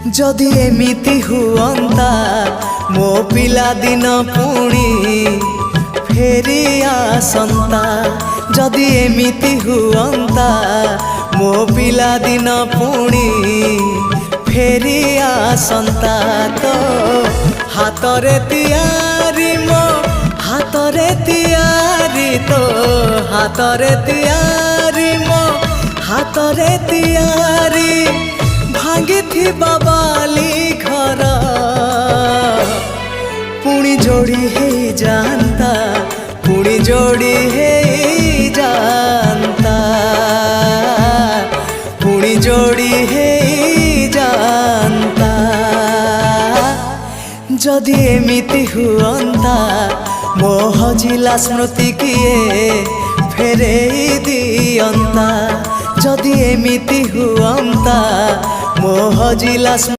जदि एमिति हुअंता मो पिला दिन पुणी फेरी आसंता। जदि एमिति हुअंता मो पिला दिन पुणी फेरी आसंता। तो हातरे तियारी मो हातरे तियारी तो हातरे तियारी मो हातरे तियारी भांगी थी बाबाली घर पुणी जोड़ी है जानता पुणी जोड़ी है जानता पुणी जोड़ी है जानता। जदि एमिति हुअंता मो हजिला स्मृति किए फेरे दियंता। जदि एमिति हुअंता मो हजिला